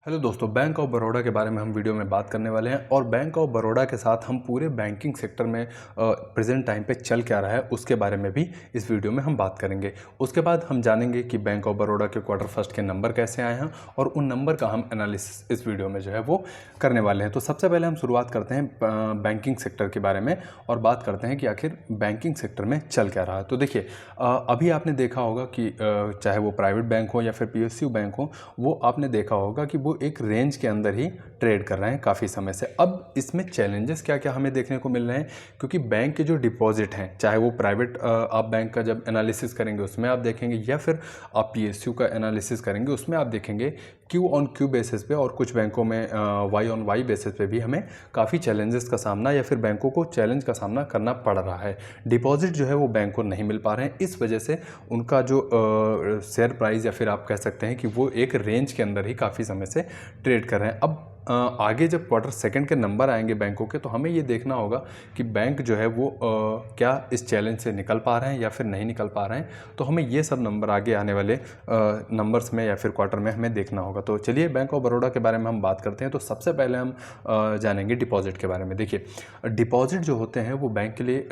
Hello दोस्तों, bank of Baroda के बारे में हम वीडियो में बात करने वाले हैं और बैंक ऑफ बड़ौदा के साथ हम पूरे बैंकिंग सेक्टर में प्रेजेंट टाइम पे चल क्या रहा है उसके बारे में भी इस वीडियो में हम बात करेंगे। उसके बाद हम जानेंगे कि बैंक ऑफ बड़ौदा के क्वार्टर फर्स्ट के नंबर कैसे आए हैं और उन नंबर का हम एनालिसिस इस वीडियो में जो है वो करने वाले हैं। तो सबसे पहले हम शुरुआत करते हैं बैंकिंग सेक्टर के बारे में और बात करते हैं कि आखिर बैंकिंग सेक्टर में चल क्या रहा है। तो देखिए, अभी आपने देखा होगा कि चाहे वो प्राइवेट बैंक हो या फिर PSU बैंक हो, वो आपने देखा होगा कि वो एक रेंज के अंदर ही ट्रेड कर रहे हैं काफ़ी समय से। अब इसमें चैलेंजेस क्या क्या हमें देखने को मिल रहे हैं, क्योंकि बैंक के जो डिपॉजिट हैं, चाहे वो प्राइवेट आप बैंक का जब एनालिसिस करेंगे उसमें आप देखेंगे या फिर आप PSU का एनालिसिस करेंगे उसमें आप देखेंगे क्यू ऑन क्यू बेसिस पे और कुछ बैंकों में वाई ऑन वाई बेसिस पे भी हमें काफ़ी चैलेंजेस का सामना या फिर बैंकों को चैलेंज का सामना करना पड़ रहा है। डिपॉजिट जो है वो बैंक को नहीं मिल पा रहे हैं, इस वजह से उनका जो शेयर प्राइस या फिर आप कह सकते हैं कि वो एक रेंज के अंदर ही काफ़ी समय से ट्रेड कर रहे हैं। अब आगे जब क्वार्टर सेकंड के नंबर आएंगे बैंकों के, तो हमें ये देखना होगा कि बैंक जो है वो क्या इस चैलेंज से निकल पा रहे हैं या फिर नहीं निकल पा रहे हैं। तो हमें ये सब नंबर आगे आने वाले नंबर्स में या फिर क्वार्टर में हमें देखना होगा। तो चलिए बैंक ऑफ बड़ौदा के बारे में हम बात करते हैं। तो सबसे पहले हम जानेंगे डिपॉजिट के बारे में। देखिए, डिपॉजिट जो होते हैं वो बैंक के लिए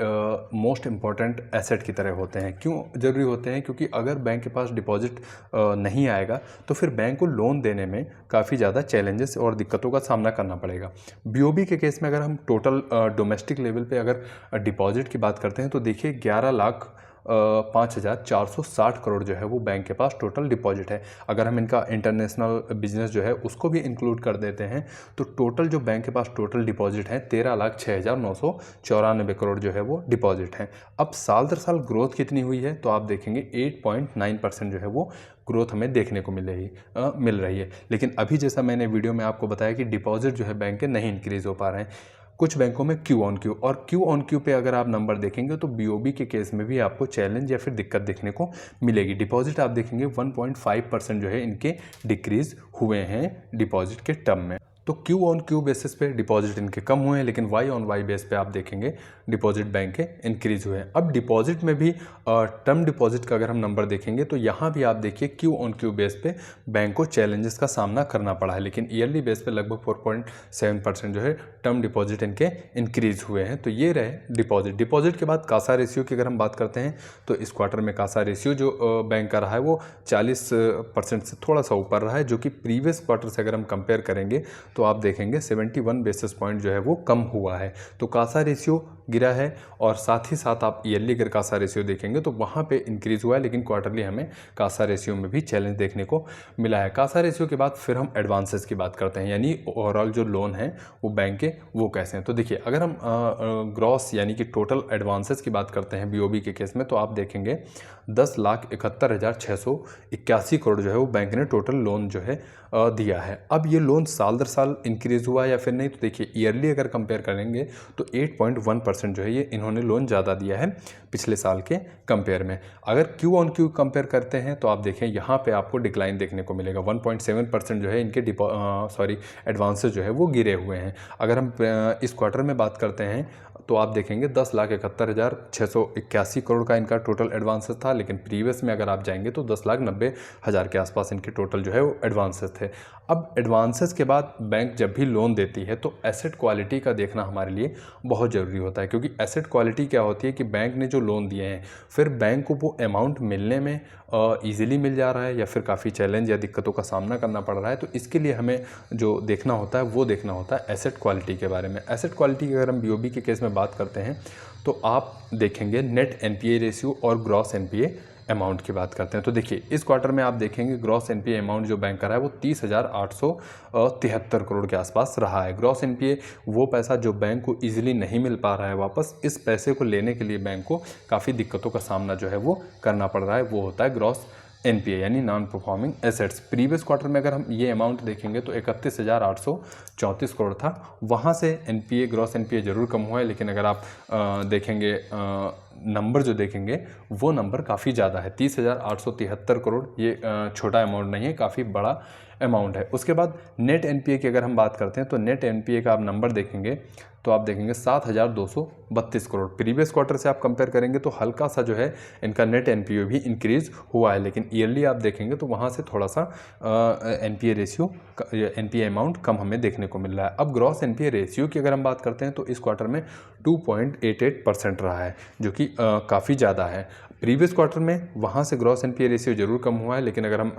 मोस्ट इम्पॉर्टेंट एसेट की तरह होते हैं। क्यों ज़रूरी होते हैं? क्योंकि अगर बैंक के पास डिपॉजिट नहीं आएगा तो फिर बैंक को लोन देने में काफ़ी ज़्यादा चैलेंजेस और दिक्कतों का सामना करना पड़ेगा। BOB के केस में अगर हम टोटल डोमेस्टिक लेवल पे अगर डिपॉजिट की बात करते हैं तो देखिए 11,05,460 करोड़ जो है वो बैंक के पास टोटल डिपॉजिट है। अगर हम इनका इंटरनेशनल बिजनेस जो है उसको भी इंक्लूड कर देते हैं तो टोटल जो बैंक के पास टोटल डिपॉजिट है 13,06,994 करोड़ जो है वो डिपॉजिट है। अब साल दर साल ग्रोथ कितनी हुई है तो आप देखेंगे 8.9% जो है वो ग्रोथ हमें देखने को मिल रही है। लेकिन अभी जैसा मैंने वीडियो में आपको बताया कि डिपॉजिट जो है बैंक के नहीं इंक्रीज़ हो पा रहे हैं। कुछ बैंकों में क्यू ऑन क्यू, और क्यू ऑन क्यू पे अगर आप नंबर देखेंगे तो BOB के केस में भी आपको चैलेंज या फिर दिक्कत देखने को मिलेगी। डिपॉजिट आप देखेंगे 1.5% जो है इनके डिक्रीज़ हुए हैं डिपॉजिट के टर्म में। तो क्यू ऑन क्यू बेसिस पे डिपॉजिट इनके कम हुए हैं, लेकिन वाई ऑन वाई बेस पे आप देखेंगे डिपॉजिट बैंक के इंक्रीज हुए हैं। अब डिपॉजिट में भी टर्म डिपॉजिट का अगर हम नंबर देखेंगे तो यहाँ भी आप देखिए क्यू ऑन क्यू बेस पे बैंक को चैलेंजेस का सामना करना पड़ा है, लेकिन ईयरली बेस पे लगभग 4.7% जो है टर्म डिपॉजिट इनके इंक्रीज हुए हैं। तो ये रहे डिपॉजिट के बाद कासा रेशियो की अगर हम बात करते हैं तो इस क्वार्टर में कासा रेशियो जो बैंक का रहा है वो 40% से थोड़ा सा ऊपर रहा है, जो कि प्रीवियस क्वार्टर से अगर हम कंपेयर करेंगे तो आप देखेंगे 71 बेसिस पॉइंट जो है वो कम हुआ है। तो कासा रेशियो गिरा है और साथ ही साथ आप ईयरली अगर कासा रेशियो देखेंगे तो वहाँ पे इंक्रीज हुआ है, लेकिन क्वार्टरली हमें कासा रेशियो में भी चैलेंज देखने को मिला है। कासा रेशियो के बाद फिर हम एडवांसेस की बात करते हैं, यानी ओवरऑल जो लोन है वो बैंक के वो कैसे हैं। तो देखिए, अगर हम ग्रॉस यानी कि टोटल एडवांसेस की बात करते हैं BOB के केस में तो आप देखेंगे 10,71,681 करोड़ जो है वो बैंक ने टोटल लोन जो है दिया है। अब ये लोन साल दर साल इंक्रीज़ हुआ या फिर नहीं, तो देखिए ईयरली अगर कंपेयर करेंगे तो 8.1% जो है ये इन्होंने लोन ज़्यादा दिया है पिछले साल के कंपेयर में। अगर क्यू ऑन क्यू कंपेयर करते हैं तो आप देखें यहाँ पे आपको डिक्लाइन देखने को मिलेगा। 1.7% जो है इनके एडवांसेस जो है वो गिरे हुए हैं। अगर हम इस क्वार्टर में बात करते हैं तो आप देखेंगे 10,71,681 करोड़ का इनका टोटल एडवांसेस था, लेकिन प्रीवियस में अगर आप जाएंगे तो 10,90,000 के आसपास इनके टोटल जो है वो एडवांसेस थे। अब एडवांसेस के बाद बैंक जब भी लोन देती है तो एसेट क्वालिटी का देखना हमारे लिए बहुत ज़रूरी होता है, क्योंकि एसेट क्वालिटी क्या होती है कि बैंक ने जो लोन दिए हैं फिर बैंक को वो अमाउंट मिलने में ईजिली मिल जा रहा है या फिर काफ़ी चैलेंज या दिक्कतों का सामना करना पड़ रहा है। तो इसके लिए हमें जो देखना होता है वो देखना होता है एसेट क्वालिटी के बारे में। एसेट क्वालिटी की अगर हम BOB के केस में बात करते हैं तो आप देखेंगे नेट NPA रेशियो और ग्रॉस NPA अमाउंट की बात करते हैं। तो देखिए, इस क्वार्टर में आप देखेंगे ग्रॉस NPA अमाउंट जो बैंक का रहा है वो 30,873 करोड़ के आसपास रहा है। ग्रॉस NPA वो पैसा जो बैंक को ईजिली नहीं मिल पा रहा है वापस, इस पैसे को लेने के लिए बैंक को काफ़ी दिक्कतों का सामना जो है वो करना पड़ रहा है, वो होता है ग्रॉस NPA यानी non performing assets. Previous quarter में अगर हम ये अमाउंट देखेंगे तो 31,834 करोड़ था, वहाँ से NPA ग्रॉस NPA ज़रूर कम हुआ है, लेकिन अगर आप देखेंगे नंबर जो देखेंगे वो नंबर काफ़ी ज़्यादा है। 30,873 करोड़ ये छोटा अमाउंट नहीं है, काफ़ी बड़ा अमाउंट है। उसके बाद नेट एनपीए की अगर हम बात करते हैं तो नेट एनपीए का आप नंबर देखेंगे तो आप देखेंगे 7,232 करोड़। प्रीवियस क्वार्टर से आप कंपेयर करेंगे तो हल्का सा जो है इनका नेट एनपीए भी इंक्रीज हुआ है, लेकिन ईयरली आप देखेंगे तो वहाँ से थोड़ा सा एनपीए रेशियो, एनपीए अमाउंट कम हमें देखने को मिल रहा है। अब ग्रॉस एनपीए रेशियो की अगर हम बात करते हैं तो इस क्वार्टर में 2.88% रहा है, जो कि काफ़ी ज़्यादा है। प्रीवियस क्वार्टर में वहाँ से ग्रॉस एनपीए रेशियो जरूर कम हुआ है, लेकिन अगर हम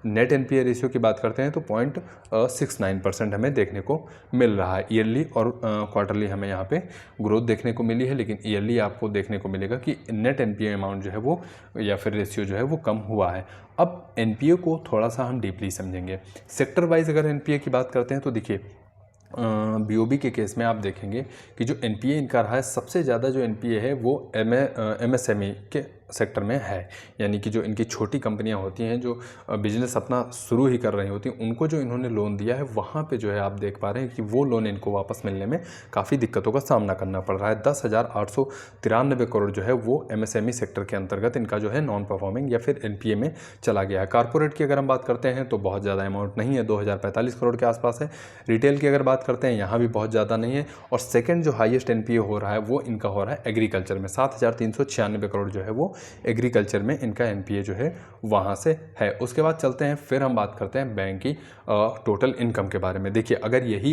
नेट एनपीए रेशियो की बात करते हैं तो 0.69% हमें देखने को मिल रहा है। ईयरली और क्वार्टरली हमें यहाँ पे ग्रोथ देखने को मिली है, लेकिन ईयरली आपको देखने को मिलेगा कि नेट एनपीए अमाउंट जो है वो या फिर रेशियो जो है वो कम हुआ है। अब एनपीए को थोड़ा सा हम डीपली समझेंगे। सेक्टर वाइज अगर एनपीए की बात करते हैं तो देखिए बीओबी के केस में आप देखेंगे कि जो एनपीए इनका रहा है, सबसे ज़्यादा जो एनपीए है वो एमएसएमई के सेक्टर में है। यानी कि जो इनकी छोटी कंपनियां होती हैं जो बिजनेस अपना शुरू ही कर रही होती हैं, उनको जो इन्होंने लोन दिया है वहाँ पे जो है आप देख पा रहे हैं कि वो लोन इनको वापस मिलने में काफ़ी दिक्कतों का सामना करना पड़ रहा है। 10,893 करोड़ जो है वो एमएसएमई सेक्टर के अंतर्गत इनका जो है नॉन परफॉर्मिंग या फिर एनपीए में चला गया है। कारपोरेट की अगर हम बात करते हैं तो बहुत ज़्यादा अमाउंट नहीं है, 2,045 करोड़ के आसपास है। रिटेल की अगर बात करते हैं यहाँ भी बहुत ज़्यादा नहीं है। और सेकेंड जो हाईएस्ट एनपीए हो रहा है वो इनका हो रहा है एग्रीकल्चर में, 7,396 करोड़ जो है वो एग्रीकल्चर में इनका एनपीए जो है वहाँ से है। उसके बाद चलते हैं, फिर हम बात करते हैं बैंक की टोटल इनकम के बारे में। देखिए अगर यही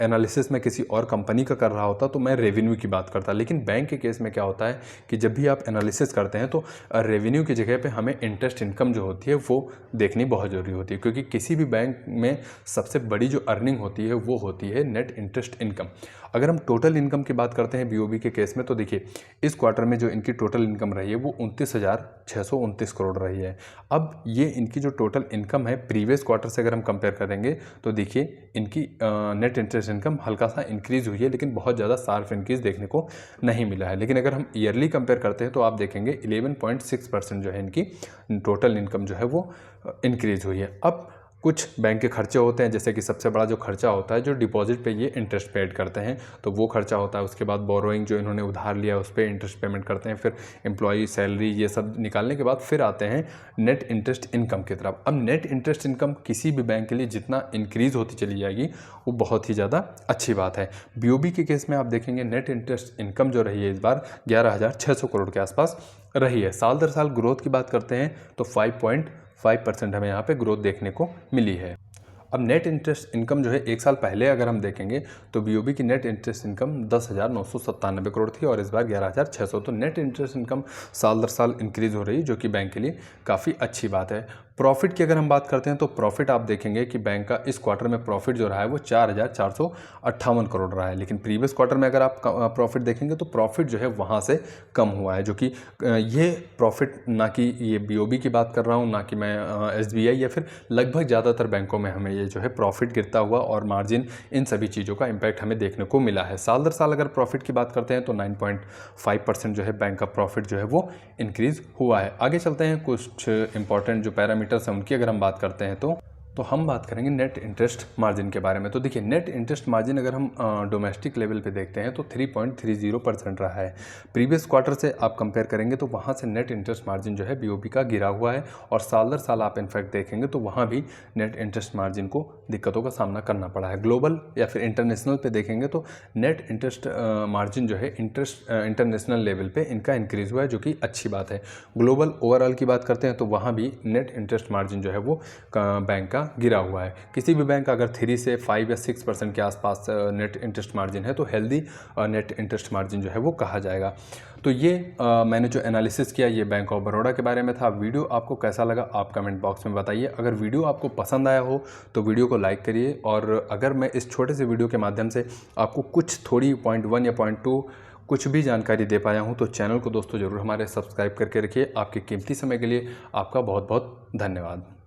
एनालिसिस में किसी और कंपनी का कर रहा होता तो मैं रेवेन्यू की बात करता, लेकिन बैंक के केस में क्या होता है कि जब भी आप एनालिसिस करते हैं तो रेवेन्यू की जगह पे हमें इंटरेस्ट इनकम जो होती है वो देखनी बहुत ज़रूरी होती है, क्योंकि किसी भी बैंक में सबसे बड़ी जो अर्निंग होती है वो होती है नेट इंटरेस्ट इनकम। अगर हम टोटल इनकम की बात करते हैं बीओबी के केस में तो देखिए इस क्वार्टर में जो इनकी टोटल इनकम रही है वो 29,629 करोड़ रही है। अब ये इनकी जो टोटल इनकम है प्रीवियस क्वार्टर से अगर हम कंपेयर करेंगे तो देखिए इनकी नेट इंटरेस्ट इनकम हल्का सा इंक्रीज हुई है, लेकिन बहुत ज़्यादा शार्प इंक्रीज देखने को नहीं मिला है। लेकिन अगर हम ईयरली कंपेयर करते हैं तो आप देखेंगे 11.6% जो है इनकी टोटल इनकम जो है वो इंक्रीज हुई है। अब कुछ बैंक के खर्चे होते हैं, जैसे कि सबसे बड़ा जो खर्चा होता है जो डिपॉजिट पे ये इंटरेस्ट पेड करते हैं तो वो खर्चा होता है। उसके बाद बोरोइंग जो इन्होंने उधार लिया उस पर इंटरेस्ट पेमेंट करते हैं। फिर एम्प्लॉई सैलरी ये सब निकालने के बाद फिर आते हैं नेट इंटरेस्ट इनकम की तरफ। अब नेट इंटरेस्ट इनकम किसी भी बैंक के लिए जितना इंक्रीज़ होती चली जाएगी वो बहुत ही ज़्यादा अच्छी बात है। बीओबी के केस में आप देखेंगे नेट इंटरेस्ट इनकम जो रही है इस बार 11,600 करोड़ के आसपास रही है। साल दर साल ग्रोथ की बात करते हैं तो 5.5% हमें यहाँ पे ग्रोथ देखने को मिली है। अब नेट इंटरेस्ट इनकम जो है एक साल पहले अगर हम देखेंगे तो बीओबी की नेट इंटरेस्ट इनकम 10,997 करोड़ थी और इस बार 11,600। तो नेट इंटरेस्ट इनकम साल दर साल इंक्रीज हो रही है, जो कि बैंक के लिए काफ़ी अच्छी बात है। प्रॉफिट की अगर हम बात करते हैं तो प्रॉफिट आप देखेंगे कि बैंक का इस क्वार्टर में प्रॉफिट जो रहा है वो 4,458 करोड़ रहा है, लेकिन प्रीवियस क्वार्टर में अगर आप प्रॉफिट देखेंगे तो प्रॉफिट जो है वहाँ से कम हुआ है। जो कि ये प्रॉफिट ना कि ये बीओबी की बात कर रहा हूँ, ना कि मैं एसबीआई या फिर लगभग ज़्यादातर बैंकों में हमें ये जो है प्रॉफिट गिरता हुआ और मार्जिन, इन सभी चीज़ों का इम्पैक्ट हमें देखने को मिला है। साल दर साल अगर प्रॉफिट की बात करते हैं तो 9.5% जो है बैंक का प्रॉफिट जो है वो इंक्रीज़ हुआ है। आगे चलते हैं, कुछ इंपॉर्टेंट जो पैरामीटर्स हैं उनकी अगर हम बात करते हैं तो हम बात करेंगे नेट इंटरेस्ट मार्जिन के बारे में। तो देखिए नेट इंटरेस्ट मार्जिन अगर हम डोमेस्टिक लेवल पे देखते हैं तो 3.30% रहा है। प्रीवियस क्वार्टर से आप कंपेयर करेंगे तो वहाँ से नेट इंटरेस्ट मार्जिन जो है बीओबी का गिरा हुआ है और साल दर साल आप इनफैक्ट देखेंगे तो वहाँ भी नेट इंटरेस्ट मार्जिन को दिक्कतों का सामना करना पड़ा है। ग्लोबल या फिर इंटरनेशनल पे देखेंगे तो नेट इंटरेस्ट मार्जिन जो है इंटरनेशनल लेवल पे इनका इंक्रीज़ हुआ है, जो कि अच्छी बात है। ग्लोबल ओवरऑल की बात करते हैं तो वहाँ भी नेट इंटरेस्ट मार्जिन जो है वो बैंक का गिरा हुआ है। किसी भी बैंक का अगर 3 से 5 या 6% के आसपास नेट इंटरेस्ट मार्जिन है तो हेल्दी नेट इंटरेस्ट मार्जिन जो है वो कहा जाएगा। तो ये मैंने जो एनालिसिस किया ये बैंक ऑफ बड़ौदा के बारे में था। वीडियो आपको कैसा लगा आप कमेंट बॉक्स में बताइए। अगर वीडियो आपको पसंद आया हो तो वीडियो को लाइक करिए, और अगर मैं इस छोटे से वीडियो के माध्यम से आपको कुछ थोड़ी पॉइंट 1 या पॉइंट 2 कुछ भी जानकारी दे पाया हूँ तो चैनल को दोस्तों ज़रूर हमारे सब्सक्राइब करके रखिए। आपके कीमती समय के लिए आपका बहुत बहुत धन्यवाद।